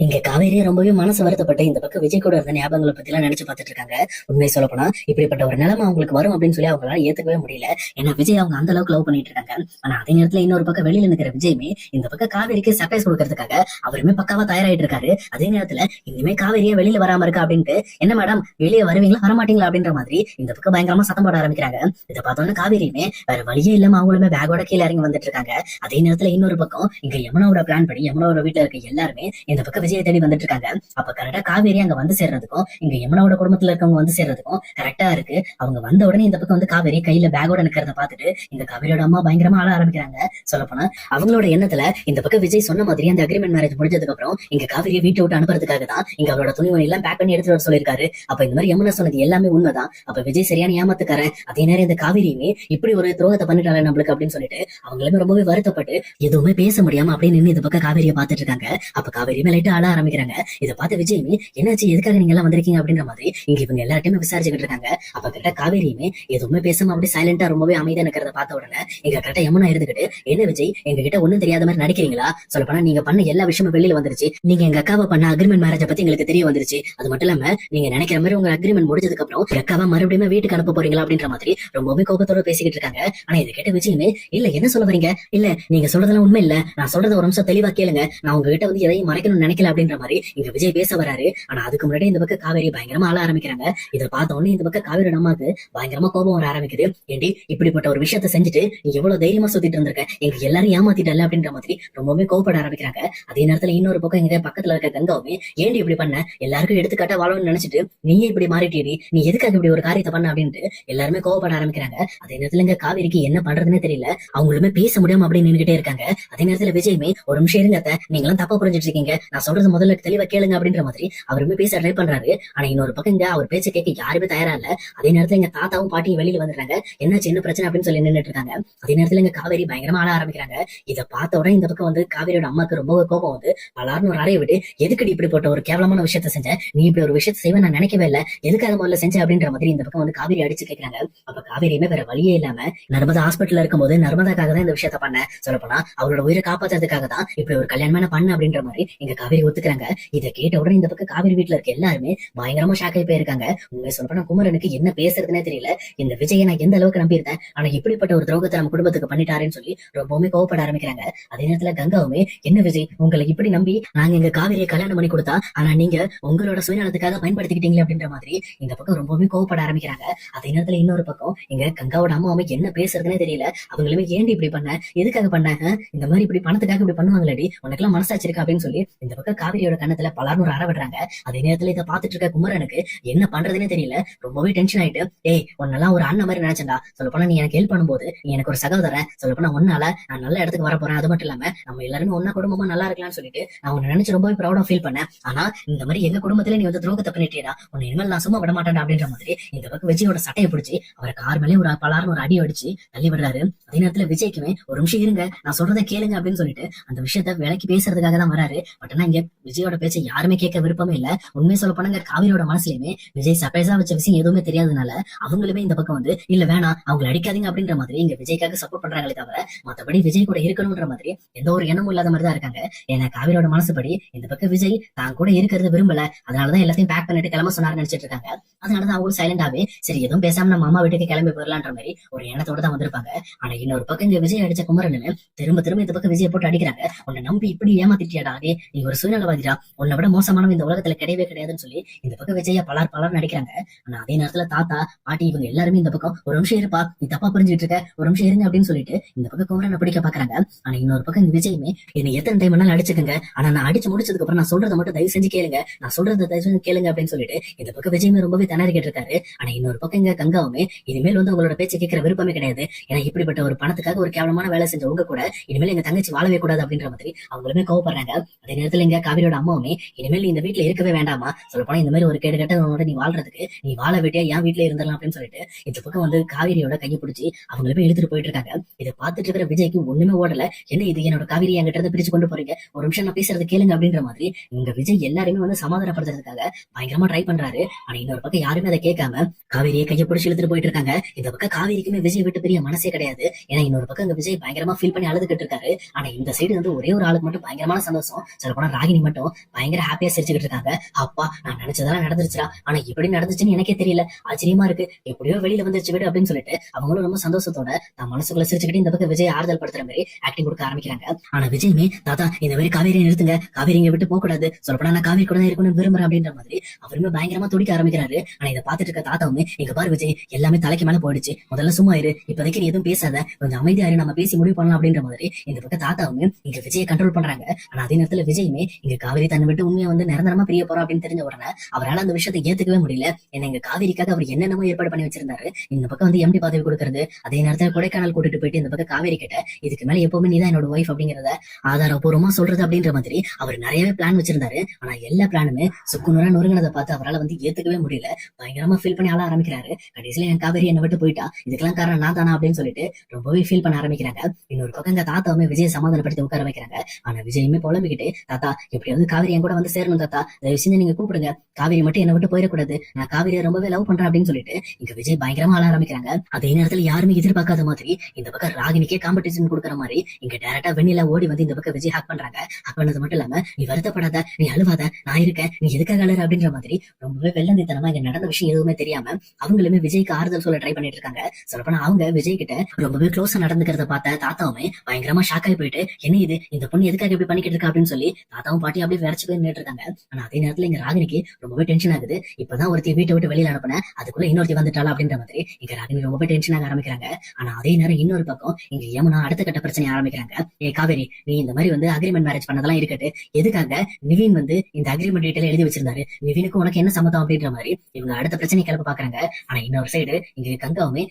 இங்க காவேரி ரொம்பவே மனசு வருத்தப்பட்டு இந்த பக்கம் விஜய் கூட இருந்த ஞாபகங்களை பத்தி எல்லாம் நினைச்சு பார்த்துட்டு இருக்காங்க. உண்மை சொல்ல போனா இப்படிப்பட்ட ஒரு நிலைமை அவங்களுக்கு வரும் அப்படின்னு சொல்லி அவங்களால ஏத்துக்கவே முடியல. ஏன்னா விஜய் அவங்க அந்த அளவுக்கு லவ் பண்ணிட்டு இருக்காங்க. ஆனா அதே நேரத்துல இன்னொரு பக்கம் வெளியில நிக்கிற விஜயுமே இந்த பக்கம் காவேரிக்கு சர்ப்ரைஸ் கொடுக்கறதுக்காக அவருமே பக்காவா தயாராயிட்டு இருக்காரு. அதே நேரத்துல இனிமே காவேரியா வெளியில வராம இருக்கா அப்படின்ட்டு, என்ன மேடம் வெளியே வருவீங்களா வரமாட்டீங்களா அப்படின்ற மாதிரி இந்த பக்கம் பயங்கரமா சத்தம் போட ஆரம்பிக்கிறாங்க. இதை பார்த்தோன்னா காவேரியுமே வேற வழியே இல்லாம அவங்களுமே பேக்கோட கீழே இறங்கி வந்துட்டு இருக்காங்க. அதே நேரத்துல இன்னொரு பக்கம் இங்க யமுனாவோட பிளான் படி யமுனாவோட வீட்டுல இருக்க எல்லாருமே இந்த பக்கம் விஜயை தேடி வந்துட்டு இருக்காங்க. அப்ப கரெக்டா காவேரி அங்க வந்து சேர்றதுக்கும் இங்க யமுனாவோட குடும்பத்துல இருக்கவங்க வந்து சேர்றதுக்கும் கரெக்டா இருக்கு. அவங்க வந்த உடனே இந்த பக்கம் வந்து காவேரி கையில பேக்கோட நிக்கிறத பாத்துட்டு இந்த காவேரியோட அம்மா பயங்கரமா ஆள ஆரம்பிக்கிறாங்க. சொல்லப்போனா அவங்களோட எண்ணத்துல இந்த பக்கம் விஜய் சொன்ன மாதிரி அந்த அக்ரிமெண்ட் மேரேஜ் முடிஞ்சதுக்கு அப்புறம் இங்க காவேரியை வீட்டை விட்டு அனுப்புறதுக்காக தான் இங்க அவளோட துணிமணி எல்லாம் பேக் பண்ணி எடுத்துட்டு வர சொல்லியிருக்காரு. அப்ப இந்த மாதிரி யமுனா சொன்னது எல்லாமே உண்மைதான். அப்ப விஜய் சரியான ஏமாத்துக்காரன். அதே நேரம் இந்த காவேரியுமே இப்படி ஒரு துரோகத்தை பண்ணிட்டாங்க நம்மளுக்கு அப்படின்னு சொல்லிட்டு அவங்களுமே ரொம்பவே வருத்தப்பட்டு எதுவுமே பேச முடியாம அப்படின்னு நின்று இந்த பக்கம் காவேரியை பாத்துட்டு இருக்காங்க. அப்ப காவேரியுமே லைட்டா ஆள ஆரம்பிக்கிறாங்க. இதை பார்த்து விஜயுமே என்னாச்சு எதுக்காக நீங்க எல்லாம் வந்திருக்கீங்க அப்படின்ற மாதிரி இங்க இவங்க எல்லார்ட்டையுமே விசாரிச்சுக்கிட்டு இருக்காங்க. அப்ப கரெக்டா காவேரியுமே எதுவுமே பேசாம அப்படி சைலண்டா ரொம்பவே அமைதியா இருக்கிறத பார்த்த உடனே இங்க கரெக்டா யமுனா இருந்துகிட்டு, என்ன விஜய் எங்க கிட்ட ஒண்ணும் தெரியாத மாதிரி நடிக்கிறீங்களா? சொல்லப்போனா நீங்க பண்ண எல்லா விஷயமும் வெளியில வந்துருச்சு. நீங்க எங்க அக்காவை பண்ண அக்ரிமெண்ட் மேரேஜ் பத்தி எங்களுக்கு தெரிய வந்துருச்சு. அது மட்டும் இல்லாம நீங்க நினைக்கிற மாதிரி உங்க அக்ரிமெண்ட் முடிஞ்சதுக்கு அப்புறம் அக்காவை மறுபடியும் வீட்டுக்கு அனுப்ப போறீங்களா அப்படின்ற மாதிரி ரொம்பவே கோபத்தோட பேசிக்கிட்டு இருக்காங்க. ஆனா இதை கேட்ட விஜயுமே, இல்ல என்ன சொல்ல வரீங்க? இல்ல நீங்க சொல்றதெல்லாம் உண்மை இல்ல, நான் சொல்றத ஒரு நிமிஷம் தெளிவா கேளுங்க, நான் உங்ககிட்ட வந்து எதையும் மறைக்கணும்னு நினைக்கல அப்படின்ற மாதிரி இங்க விஜய் பேச வராரு. ஆனா அதுக்கு முன்னாடி இந்த பக்கம் காவேரி பயங்கரமா ஆள ஆரம்பிக்கிறாங்க. இதை பார்த்த உடனே இந்த பக்கம் காவேரியோட அம்மாக்கு பயங்கரமா கோபம் வர ஆரம்பிக்குது. ஏண்டி இப்படிப்பட்ட ஒரு விஷயத்த செஞ்சுட்டு நீ எவ்வளவு தைரியமா சுத்திட்டு இருந்திருக்க, எங்க எல்லாரும் ஏமாத்திட்டல அப்படின்ற மாதிரி ரொம்பவே கோபப்பட ஆரம்பிக்கிறாங்க. அதே நேரத்துல இன்னொரு பக்கம் எங்க பக்கத்துல இருக்க கங்காவுமே, ஏண்டி இப்படி பண்ண, எல்லாருக்கும் எடுத்துக்காட்டா வாழணும்னு நினைச்சிட்டு நீயே இப்படி மாறிட்டீடி, நீ எதுக்காக இப்படி ஒரு காரியத்தை பண்ண அப்படின்ட்டு எல்லாருமே கோபப்பட ஆரம்பிக்கிறாங்க. அதே நேரத்துல இங்க காவேரிக்கு என்ன பண்றதுன்னே தெரியல. அவங்களுமே பேச முடியாம அப்படின்னு நின்னுகிட்டே இருக்காங்க. அதே நேரத்துல விஜயுமே, ஒரு நிமிஷம் இருங்க அத்தை, நீங்களும் தப்பா புரிஞ்சிட்டு இருக்கீங்க, நான் சொல்றது முதல்ல தெளிவா கேளுங்க அப்படின்ற மாதிரி அவருமே பேச ட்ரை பண்றாரு. ஆனா இன்னொரு பக்கம் இங்க அவர் பேச்ச கேட்க யாருமே தயாரா இல்ல. அதே நேரத்துல எங்க தாத்தாவும் பாட்டியும் வெளியில வந்துடுறாங்க. என்னாச்சு என்ன பிரச்சனை அப்படின்னு சொல்லி நின்னுட்டு இருக்காங்க. அதே நேரத்துல எங்க காவேரி பயங்கரமா ஆள ஆரம்பிக்கிறாங்க. இதை பார்த்த உடனே இந்த பக்கம் வந்து காவேரியோட அம்மாக்கு ரொம்ப கோபம் வந்து பலாருன்னு ஒரு அறையை விட்டு, எதுக்கடி இப்படி போட்ட ஒரு கேவலமான விஷயத்த செஞ்ச, நீ இப்படி ஒரு விஷயத்த செய்வேன் நான் நினைக்கவே இல்ல, எதுக்காக முதல்ல செஞ்ச அப்படின்ற மாதிரி இந்த பக்கம் வந்து காவேரி அடிச்சு கேட்கறாங்க. அப்ப காவேரியுமே வேற வழியே இல்லாம நர்மதா ஹாஸ்பிட்டல்ல இருக்கும்போது நர்மதாக்காக தான் இந்த விஷயத்த பண்ண, சொல்ல போனா அவரோட உயிரை காப்பாத்துறதுக்காக தான் இப்படி ஒரு கல்யாணமான பண்ண அப்படின்ற மாதிரி எங்க காவேரி ஒத்துக்கிறாங்க. இதை கேட்ட உடனே இந்த பக்கம் காவேரி வீட்டுல இருக்க எல்லாருமே பயங்கரமா ஷாக் ஆகி போயிருக்காங்க. உண்மை சொல்லப்போனா குமரனுக்கு என்ன பேசுறதுன்னே தெரியல. இந்த விஜயை நான் எந்த அளவுக்கு நம்பியிருந்தேன், ஆனா இப்படிப்பட்ட ஒரு துரோகத்தை நம்ம குடும்பத்துக்கு பண்ணிட்டாருன்னு சொல்லி ரொம்பவுமே கோவப்பட ஆரம்பிக்கிறாங்க. அதே நேரத்துல கங்காவுமே, என்ன விஜய் உங்களை இப்படி நம்பி நாங்க எங்க காவேரியை கல்யாணம் பண்ணி கொடுத்தா, ஆனா நீங்க உங்களோட சுயநலத்துக்காக பயன்படுத்திக்கிட்டீங்களே அப்படின்ற மாதிரி இந்த பக்கம் ரொம்பவுமே கோவப்பட ஆரம்பிக்கிறாங்க. அதே நேரத்துல இன்னொரு பக்கம் இங்க கங்காவோட அம்மாவுமே என்ன பேசுறதுன்னே தெரியல. அவங்களுமே ஏண்டி இப்படி பண்ண, எதுக்காக பண்ணாங்க, இந்த மாதிரி இப்படி பணத்துக்காக இப்படி பண்ணுவாங்களடி, உனக்கெல்லாம் மனசாச்சு இருக்கா அப்படின்னு சொல்லி இந்த பக்கம் காவிரியோட கண்ணத்துல பலார்னு ஒரு அற விடுறாங்க. அதே நேரத்துல இதை பாத்துட்டு இருக்க குமரனுக்கு என்ன பண்றதுன்னே தெரியல. ரொம்பவே டென்ஷன் ஆயிட்டு, ஏய் உன்னெல்லாம் ஒரு அண்ணன் மாதிரி நினைச்சா, சொல்ல போனா நீ எனக்கு ஹெல்ப் பண்ணும்போது நீ எனக்கு ஒரு சகோதரன், சொல்ல போனா ஒன்னால நான் நல்ல இடத்துக்கு வர போறேன், அது மட்டும் இல்லாம நம்ம எல்லாருமே ஒன்னா குடும்பமா நல்லா இருக்கலாம்னு சொல்லிட்டு நான் உன்னை நினைச்சு ரொம்பவே ப்ரௌடா ஃபீல் பண்ணேன். ஆனா இந்த மாதிரி எங்க குடும்பத்துல நீ வந்து துரோகத்தை பண்ணிட்டேடா, உன்னை இனிமேல் நான் சும்மா விட மாட்டேன் அப்படின்ற மாதிரி இந்த பக்கம் விஜயோட சட்டையை பிடிச்சி அவரை கார் மேலே ஒரு பலார்னு ஒரு அடி அடிச்சு தள்ளி விடுறாரு. அதே நேரத்துல விஜய்க்குமே, ஒரு நிமிஷம் இருங்க நான் சொல்றதை கேளுங்க அப்படின்னு சொல்லிட்டு அந்த விஷயத்த விலைக்கு பேசுறதுக்காக தான் வராரு. பட் ஆனா இங்க விஜயோட பேச்சை யாருமே கேட்க விருப்பமே இல்ல. உண்மையை சொல்ல போனாங்க காவிரியோட மனசுலயுமே விஜய் சர்ப்ரைஸா வச்ச விஷயம் எதுவுமே தெரியாதனால அவங்களுமே இந்த பக்கம் வந்து, இல்ல வேணாம் அவங்களை அடிக்காதீங்க அப்படின்ற மாதிரி இங்க விஜய்க்காக சப்போர்ட் பண்றாங்களே தவிர மத்தபடி விஜய் கூட இருக்கணும்ன்ற மாதிரி எந்த ஒரு எண்ணமும் இல்லாத மாதிரி தான் இருக்காங்க. ஏன்னா காவிரியோட மனசுபடி இந்த பக்கம் விஜய் தான் கூட இருக்கிறது விரும்பல, அதனாலதான் எல்லாத்தையும் பேக் பண்ணிட்டு கிளம்ப சொன்னாரு நினைச்சிட்டு இருக்காங்க. அதனாலதான் அவங்களும் சைலண்டாவே சரி எதுவும் பேசாம நம்ம அம்மா வீட்டுக்கு கிளம்பி போயிடலான்ற மாதிரி ஒரு எண்ணத்தோட தான் வந்திருப்பாங்க. ஆனா இன்னொரு பக்கம் இங்க விஜய் அடிச்ச குமரனுமே திரும்ப திரும்ப இந்த பக்கம் விஜய் போட்டு அடிக்கிறாங்க. உன்னை நம்பி இப்படி ஏமாத்திட்டியாடா, நீ ஒரு சுயநலவாதிடா, உன்னை விட மோசமானவன் இந்த உலகத்துல கிடையவே கிடையாதுன்னு சொல்லி இந்த பக்கம் விஜய பலர் நடிக்கிறாங்க. ஆனா அதே நேரத்துல தாத்தா பாட்டி இவங்க எல்லாருமே இந்த பக்கம், ஒரு நிமிஷம் இருப்பா நீ தப்பா புரிஞ்சுட்டு இருக்க, ஒரு நிமிஷம் இருங்க அப்படின்னு சொல்லிட்டு இந்த பக்கம் குமரனை பிடிக்க பாக்குறாங்க. ஆனா இன்னொரு பக்கம் இந்த விஜயுமே, என்னை எத்தனை டைம் வேணாலும் அடிச்சுக்கங்க, ஆனா நான் அடிச்சு முடிச்சதுக்கு அப்புறம் நான் சொல்றதை மட்டும் தயவு செஞ்சு கேளுங்க, நான் சொல்றதை தயவு செஞ்சு கேளுங்க அப்படின்னு சொல்லிட்டு இந்த பக்கம் விஜயுமே ரொம்பவே திணறிக்கிட்டு இருக்காரு. ஆனா இன்னொரு பக்கம் இங்க கங்காவுமே, இனிமேல் வந்து உங்களோட பேச்சு கேட்கிற விருப்பமே கிடையாது, ஏன்னா இப்படிப்பட்ட ஒரு பணத்துக்காக ஒரு கேவலமான வேலை செஞ்ச உங்க கூட இனிமேல் எங்க தங்கச்சி வாழவே கூடாது அப்படின்ற மாதிரி அவங்களுமே கோவப்படுறாங்க. அதே நேரத்துல இங்க காவிரியோட அம்மாவுமே, இனிமேல் நீ இந்த வீட்டுல இருக்கவே வேண்டாமா, சொல்ல போனா இந்த மாதிரி ஒரு கேடு கட்ட நீ வாழ்றதுக்கு நீ வாழ வேட்டியா என் வீட்டுல இருந்தலாம் அப்படின்னு சொல்லிட்டு இந்த பக்கம் வந்து காவிரியோட கையை பிடிச்சி அவங்களுமே இழுத்துட்டு போயிட்டு இருக்காங்க. இதை பார்த்துட்டு இருக்கிற விஜய்க்கு ஒண்ணுமே ஓடல. என்ன இது என்னோட காவிரி என்கிட்ட இருந்து பிரிச்சு கொண்டு போறீங்க, ஒரு நிமிஷம் நான் பேசுறது கேளுங்க அப்படின்ற மாதிரி இங்க விஜய் எல்லாருமே வந்து சமாதானப்படுத்துறதுக்காக பயங்கரமா ட்ரை பண்றாரு. ஆனா இன்னொரு பக்கம் யாருமே அதை கேட்காம காவிரியை கையை பிடிச்சி இழுத்துட்டு போயிட்டு இருக்காங்க. இந்த பக்கம் காவிரிக்குமே விஜய் விட்டு பெரிய மனசே கிடையாது. ஏன்னா இன்னொரு பக்கம் இங்க விஜய் பயங்கரமா ஃபீல் பண்ணி அழுதுகிட்டு இருக்காரு. ஆனா இந்த சைடு வந்து ஒரே ஒரு ஆளுக்கு மட்டும் பயங்கரமான சந்தோஷம். சொல்ல போனா ராகினி மட்டும் பயங்கர ஹாப்பியா சிரிச்சுக்கிட்டு இருக்காங்க. அப்பா நான் நினைச்சதெல்லாம் நடந்துருச்சுடா, ஆனா இப்படி நடந்துச்சுன்னு எனக்கே தெரியல, ஆச்சரியமா இருக்கு, எப்படியோ வெளியில வந்துருச்சு விடு அப்படின்னு சொல்லிட்டு அவங்களும் ரொம்ப சந்தோஷத்தோட தான் மனசுக்குள்ள சிரிச்சுக்கிட்டு இந்த பக்கம் விஜய் ஆறுதல் படுத்துற மாதிரி ஆக்டிங் கொடுக்க ஆரம்பிக்கிறாங்க. ஆனா விஜயுமே தாத்தா இந்த மாதிரி காவேரியை நிறுத்துங்க, காவேரி இங்க விட்டு போக கூடாது, சொல்லப்போனா நான் காவேரி கூட தான் இருக்கணும்னு விரும்புறேன் அப்படின்ற மாதிரி அவருமே பயங்கரமா துடிக்க ஆரம்பிக்கிறாரு. ஆனா இதை பார்த்துட்டு இருக்க தாத்தாவுமே இங்க பாரு விஜய் எல்லாமே தலைக்கு மேல போயிடுச்சு, முதல்ல சும்மா இரு, இப்போதைக்கு நீ எதுவும் பேசாத, கொஞ்சம் அமைதியா இரு, நம்ம பேசி முடிவு பண்ணலாம் அப்படின்ற மாதிரி இந்த பக்கம் தாத்தாவுமே இங்க விஜயை கண்ட்ரோல் பண்றாங்க. ஆனா அதே நேரத்துல விஜயுமே இங்க காவேரி தன்னை விட்டு உண்மையை வந்து நிரந்தரமா பிரிய போறோம் அப்படின்னு தெரிஞ்ச உடனே அவரால் அந்த விஷயத்தை ஏத்துக்கவே முடியல. ஏன்னா இங்க காவேரிக்காக அவர் என்னென்னமோ ஏற்பாடு பண்ணி வச்சிருந்தாரு. இந்த பக்கம் வந்து எம்டி பதவி கொடுக்கறது, அதே நேரத்துல கொடைக்கானல் கூட்டிட்டு போயிட்டு இந்த பக்கம் காவேரி கிட்ட இதுக்கு மேல எப்பவுமே நீதான் என்னோட ஒய்ஃப் அப்படிங்கறத ஆதாரபூர்வமா சொல்றது அப்படின்ற மாதிரி அவர் நிறையவே பிளான் வச்சிருந்தாரு. ஆனா எல்லா பிளானுமே சுக்குநூறா நொறுங்கினதை பார்த்து அவரால் வந்து ஏத்துக்கவே முடியல. பயங்கரமா ஃபீல் பண்ணி ஆள ஆரம்பிக்கிறாரு. கடைசியில என் காவேரி என்னை விட்டு போயிட்டா, இதுக்கெல்லாம் காரணம் நான் தானா அப்படின்னு சொல்லிட்டு ரொம்பவே ஃபீல் பண்ண ஆரம்பிக்கிறாங்க. இன்னொரு பக்கம் இந்த தாத்தாவுமே விஜய் சமாதானப்படுத்தி உட்கார வைக்கிறாங்க. ஆனா விஜயுமே புலம்பிக்கிட்டு தாத்தா எப்படியாவது காவேரி என் கூட வந்து சேரணும் தாத்தா, தயவு செஞ்சு நீங்க கூப்பிடுங்க, காவேரி மட்டும் என்னை விட்டு போயிடக்கூடாது, நான் காவேரியை ரொம்பவே லவ் பண்றேன் அப்படின்னு சொல்லிட்டு இங்க விஜய் பயங்கரமா ஆள ஆரம்பிக்கிறாங்க. அதே நேரத்துல யாருமே எதிர்பார்க்காத மாதிரி இந்த பக்கம் ராகினிக்கே காம்படிஷன் கொடுக்குற மாதிரி இங்க டைரக்டா வெண்ணில ஓடி வந்து இந்த பக்கம் விஜய் ஹாக் பண்றாங்க. ஹாக் பண்ணது மட்டும் இல்லாம நீ வருத்தப்படாத, நீ அழுவாத, நான் இருக்கேன், நீ எதுக்காக அழுற அப்படின்ற மாதிரி ரொம்பவே வெள்ளந்தித்தனமா இங்க நடந்த விஷயம் எதுவுமே தெரியாம அவங்களுமே விஜய்க்கு ஆறுதல் சொல்ல ட்ரை பண்ணிட்டு இருக்காங்க. சொல்லப்போனா அவங்க விஜய் கிட்ட ரொம்பவே க்ளோஸா நடந்துக்கிறத பார்த்த தாத்தாவுமே பயங்கரமா ஷாக் ஆகி போயிட்டு என்ன இது இந்த பொண்ணு எதுக்காக இப்படி பண்ணிக்கிட்டு இருக்கா அப்படின்னு சொல்லி தாத்தாவும் பாட்டி அப்படியே விரைச்சு போய் நின்றுட்டு இருக்காங்க. ஆனா அதே நேரத்துல இங்க ராகினிக்கு ரொம்பவே டென்ஷன் ஆகுது. இப்பதான் ஒருத்தி வீட்டை விட்டு வெளியில அனுப்புன, அதுக்குள்ள இன்னொருத்தி வந்துட்டாளா அப்படின்ற மாதிரி இங்க ராகினி ரொம்பவே டென்ஷன் ஆக ஆரம்பிக்கிறாங்க. ஆனா அதே நேரம் இன்னொரு பக்கம் இங்க யமுனா அடுத்த கட்ட பிரச்சனை ஆரம்பிக்கிறாங்க. ஏ காவேரி, நீ இந்த மாதிரி வந்து அக்ரிமெண்ட் மேரேஜ் பண்ணதெல்லாம் இருக்கட்டு, எதுக்காக நிவின் வந்து இந்த அக்ரிமெண்ட் டீட்டெயில் எழுதி வச்சிருந்தாரு, நிவினுக்கு உனக்கு என்ன சம்மதம் அப்படின்ற மாதிரி இவங்க அடுத்த பிரச்சனை கிளம்ப பாக்குறாங்க. ஆனா இன்னொரு சைடு இங்க கங்காவுமே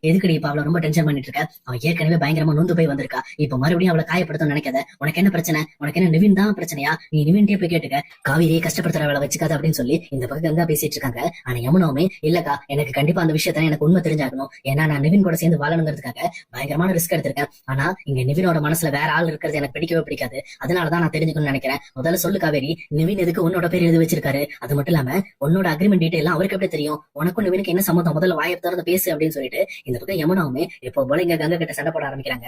எதுக்கடி இப்ப அவளை ரொம்ப டென்ஷன் பண்ணிட்டு இருக்க, அவன் ஏற்கனவே பயங்கரமா நொந்து போய் வந்திருக்கா, இப்ப மறுபடியும் அவளை காயப்படுத்த நினைக்காத, உனக்கு என்ன பிரச்சனை, உனக்கு என்ன நிவின் தான் பிரச்சனையா, நீ நிவின்டே போய் கேட்டுக்க, காவேரியை கஷ்டப்படுத்துற வேலை வச்சுக்காத அப்படின்னு சொல்லி இந்த பக்கம் கங்கா பேசிட்டு இருக்காங்க. ஆனா யமுனாவுமே இல்லக்கா எனக்கு கண்டிப்பா அந்த விஷயத்த எனக்கு உண்மை தெரிஞ்சாகணும், ஏன்னா நான் நிவின் கூட சேர்ந்து வாழணுங்கிறதுக்காக பயங்கரமான ரிஸ்க் எடுத்திருக்கேன், ஆனா இங்க நிவினோட மனசுல வேற ஆள் இருக்கிறது எனக்கு பிடிக்கவே பிடிக்காது, அதனாலதான் நான் தெரிஞ்சுக்கணும்னு நினைக்கிறேன், முதல்ல சொல்லு காவேரி, நிவின் எதுக்கு உன்னோட பேர் எழுதி வச்சிருக்காரு, அது மட்டும் இல்லாம உன்னோட அக்ரிமெண்ட் டீட்டெயில் அவருக்கு எப்படி தெரியும், உனக்கும் நிவினுக்கு என்ன சம்மந்தம், முதல்ல வாயை திறந்து பேசு அப்படின்னு சொல்லிட்டு இந்த பக்கம் யமுனாவுமே இப்போ போல இங்க கங்கா கிட்ட சண்டை போட ஆரம்பிக்கிறாங்க.